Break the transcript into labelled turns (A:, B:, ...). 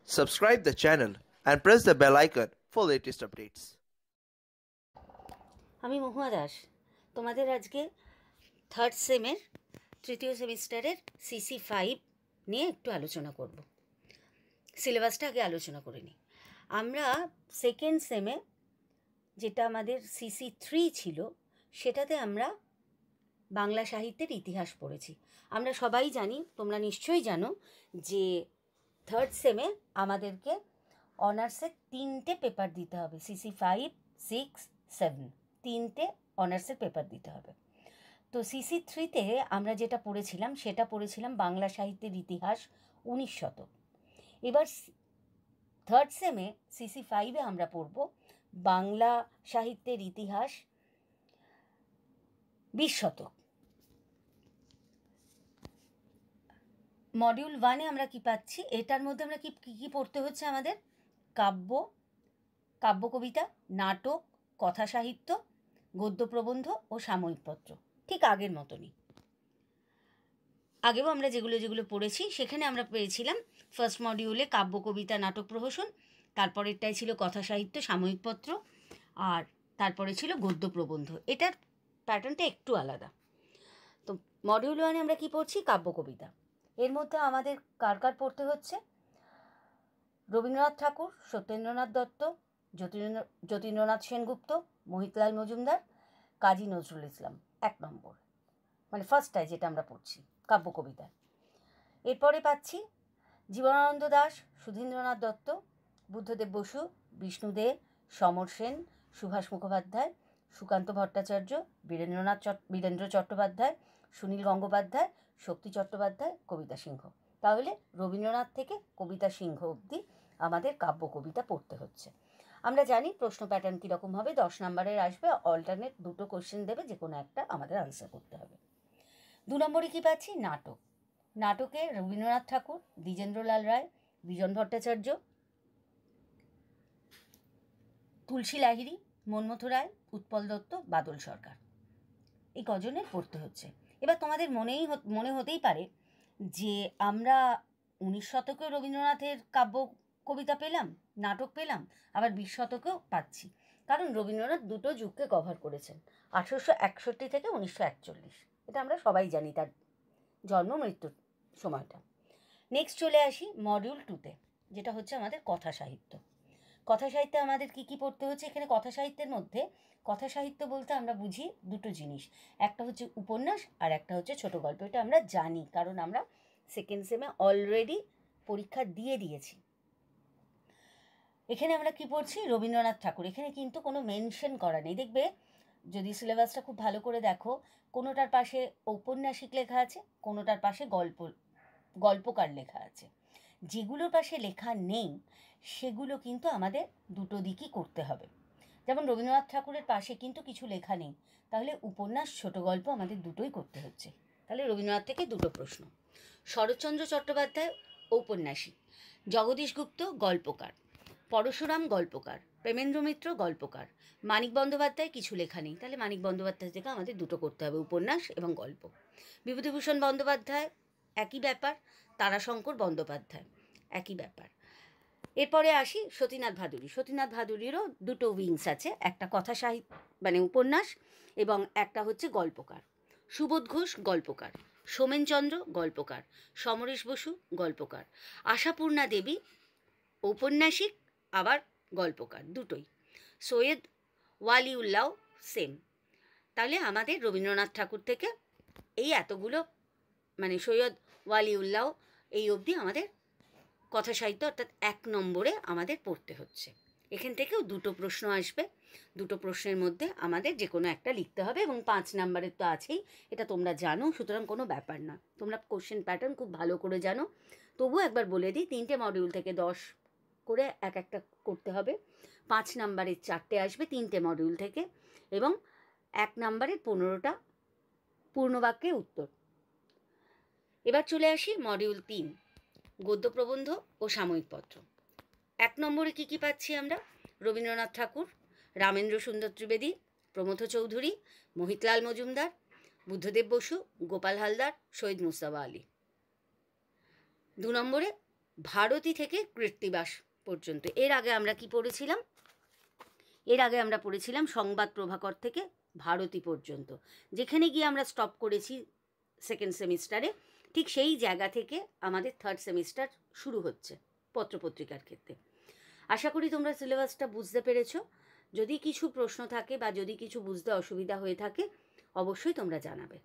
A: Subscribe the channel and press the bell icon for latest updates.
B: আমি মহুয়া দাস তোমাদের আজকে third সেমের তৃতীয় সেমিস্টারের cc5 নিয়ে একটু আলোচনা করব। সিলেবাসটা আগে আলোচনা করে নিই। আমরা সেকেন্ড সেমে যেটা আমাদের cc3 ছিল সেটাতে আমরা বাংলা সাহিত্যের ইতিহাস পড়েছি। আমরা সবাই জানি, তোমরা নিশ্চয়ই জানো যে থার্ড সেমে আমাদেরকে অনার্সের 3টে পেপার দিতে হবে। cc5, 6, 7 3টে অনার্সের পেপার দিতে হবে। তো cc3তে আমরা যেটা পড়েছিলাম সেটা পড়েছিলাম বাংলা সাহিত্যের ইতিহাস 19 শতক। এবার থার্ড সেমে cc5-এ আমরা পড়ব বাংলা সাহিত্যের ইতিহাস 20 শতক। মডিউল 1-এ আমরা কি পাচ্ছি, এটার মধ্যে আমরা কি কি পড়তে হচ্ছে আমাদের? কাব্য, কাব্য কবিতা, নাটক, কথা সাহিত্য, গদ্য প্রবন্ধ ও সাময়িকপত্র, ঠিক আগের মতনই। আগেও আমরা যেগুলো পড়েছি সেখানে আমরা পেয়েছিলাম ফার্স্ট মডিউলে কাব্য কবিতা নাটক প্রহসন, তারপরেরটাই ছিল কথা সাহিত্য সাময়িকপত্র, আর তারপরে ছিল গদ্য প্রবন্ধ। এটার প্যাটার্নটা একটু আলাদা। তো মডিউল 1-এ আমরা কি পড়ছি? কাব্য কবিতা। এর মধ্যে আমাদের কার কার পড়তে হচ্ছে? রবীন্দ্রনাথ ঠাকুর, সত্যেন্দ্রনাথ দত্ত, যতীন্দ্রনাথ সেনগুপ্ত, মোহিতলাল মজুমদার, কাজী নজরুল ইসলাম, 1 নম্বর, মানে ফার্স্টটায় যেটা আমরা পড়ছি কাব্য কবিতা। এরপরে পাচ্ছি জীবনানন্দ দাশ, সুধীন্দ্রনাথ দত্ত, বুদ্ধদেব বসু, বিষ্ণু দে, সমর সেন, সুভাষ মুখোপাধ্যায়, সুকান্ত ভট্টাচার্য, বীরেন্দ্র চট্টোপাধ্যায়, সুনীল গঙ্গোপাধ্যায়, শক্তি চট্টোপাধ্যায়, কবিতা সিংহ। তাহলে রবীন্দ্রনাথ থেকে কবিতা সিংহ অবধি আমাদের কাব্য কবিতা পড়তে হচ্ছে। আমরা জানি প্রশ্ন প্যাটার্ন কীরকম হবে। 10 নম্বরের আসবে, অল্টারনেট 2টো কোশ্চেন দেবে, যে কোনো একটা আমাদের আনসার করতে হবে। 2 নম্বরে কী পাচ্ছি? নাটক। নাটকে রবীন্দ্রনাথ ঠাকুর, দ্বিজেন্দ্রলাল রায়, বিজন ভট্টাচার্য, তুলসী লাহিড়ী, মন্মথ রায়, উৎপল দত্ত, বাদল সরকার, এই কজনের পড়তে হচ্ছে। এবার তোমাদের মনে হতেই পারে যে আমরা 19 শতকেও রবীন্দ্রনাথের কাব্য কবিতা পেলাম, নাটক পেলাম, আবার 20 শতকেও পাচ্ছি, কারণ রবীন্দ্রনাথ 2টো যুগকে কভার করেছেন, 1861 থেকে 1941। এটা আমরা সবাই জানি, তার জন্ম মৃত্যুর সময়টা। নেক্সট চলে আসি মডিউল 2-তে, যেটা হচ্ছে আমাদের কথা সাহিত্য। কথা সাহিত্যে আমাদের কি কি পড়তে হচ্ছে? এখানে কথা সাহিত্যের মধ্যে, কথা সাহিত্য বলতে আমরা বুঝি 2টো জিনিস, একটা হচ্ছে উপন্যাস আর একটা হচ্ছে ছোট গল্প। এটা আমরা জানি, কারণ আমরা সেকেন্ড সেমে অলরেডি পরীক্ষা দিয়েছি। এখানে আমরা কি পড়ছি? রবীন্দ্রনাথ ঠাকুর। এখানে কিন্তু কোনো মেনশন করা নেই। দেখবে যদি সিলেবাসটা খুব ভালো করে দেখো, কোনোটার পাশে ঔপন্যাসিক লেখা আছে, কোনোটার পাশে গল্পকার লেখা আছে। যেগুলোর পাশে লেখা নেই সেগুলো কিন্তু আমাদের 2টো দিকই করতে হবে। যেমন রবীন্দ্রনাথ ঠাকুরের পাশে কিন্তু কিছু লেখা নেই, তাহলে উপন্যাস ছোট গল্প আমাদের 2টোই করতে হচ্ছে। তাহলে রবীন্দ্রনাথ থেকে 2টো প্রশ্ন। শরৎচন্দ্র চট্টোপাধ্যায় ঔপন্যাসিক, জগদীশ গুপ্ত গল্পকার, পরশুরাম গল্পকার, প্রেমেন্দ্র মিত্র গল্পকার, মানিক বন্দ্যোপাধ্যায় কিছু লেখা নেই, তাহলে মানিক বন্দ্যোপাধ্যায় থেকে আমাদের 2টো করতে হবে, উপন্যাস এবং গল্প। বিভূতিভূষণ বন্দ্যোপাধ্যায় একই ব্যাপার, তারাশঙ্কর বন্দ্যোপাধ্যায় একই ব্যাপার। এরপরে আসি সতীনাথ ভাদুড়ী। সতীনাথ ভাদুড়ীরও 2টো উইংস আছে, একটা কথা সাহিত্য মানে উপন্যাস এবং একটা হচ্ছে গল্পকার। সুবোধ ঘোষ গল্পকার, সোমেনচন্দ্র গল্পকার, সমরেশ বসু গল্পকার, আশাপূর্ণা দেবী ঔপন্যাসিক আবার গল্পকার, 2টোই। সৈয়দ ওয়ালিউল্লাহ সেম। তাহলে আমাদের রবীন্দ্রনাথ ঠাকুর থেকে এই এতগুলো, মানে সৈয়দ ওয়ালিউল্লাহ এই অবধি আমাদের কথা সাহিত্য, অর্থাৎ 1 নম্বরে আমাদের পড়তে হচ্ছে। এখান থেকেও 2টো প্রশ্ন আসবে, 2টো প্রশ্নের মধ্যে আমাদের যে কোনো একটা লিখতে হবে, এবং 5 নম্বরের তো আছেই, এটা তোমরা জানো, সুতরাং কোনো ব্যাপার না। তোমরা কোশ্চেন প্যাটার্ন খুব ভালো করে জানো, তবুও একবার বলে দিই, 3টে মডিউল থেকে 10 করে একটা করতে হবে। 5 নম্বরের 4টে আসবে 3টে মডিউল থেকে, এবং 1 নম্বরের 15টা পূর্ণবাক্যে উত্তর। এবার চলে আসি মডিউল 3, গদ্য প্রবন্ধ ও সাময়িকপত্র। 1 নম্বরে কি কি পাচ্ছি আমরা? রবীন্দ্রনাথ ঠাকুর, রামেন্দ্র সুন্দর ত্রিবেদী, প্রমথ চৌধুরী, মোহিতলাল মজুমদার, বুদ্ধদেব বসু, গোপাল হালদার, শহীদ মুস্তাফা আলী। 2 নম্বরে ভারতী থেকে কৃত্তিবাস পর্যন্ত। এর আগে আমরা কি পড়েছিলাম? এর আগে আমরা পড়েছিলাম সংবাদ প্রভাকর থেকে ভারতী পর্যন্ত, যেখানে গিয়ে আমরা স্টপ করেছি সেকেন্ড সেমিস্টারে, ঠিক সেই জায়গা থেকে আমাদের থার্ড সেমিস্টার শুরু হচ্ছে পত্রপত্রিকার ক্ষেত্রে। আশা করি তোমরা সিলেবাসটা বুঝতে পেরেছো। যদি কিছু প্রশ্ন থাকে বা যদি কিছু বুঝতে অসুবিধা হয়ে থাকে অবশ্যই তোমরা জানাবে।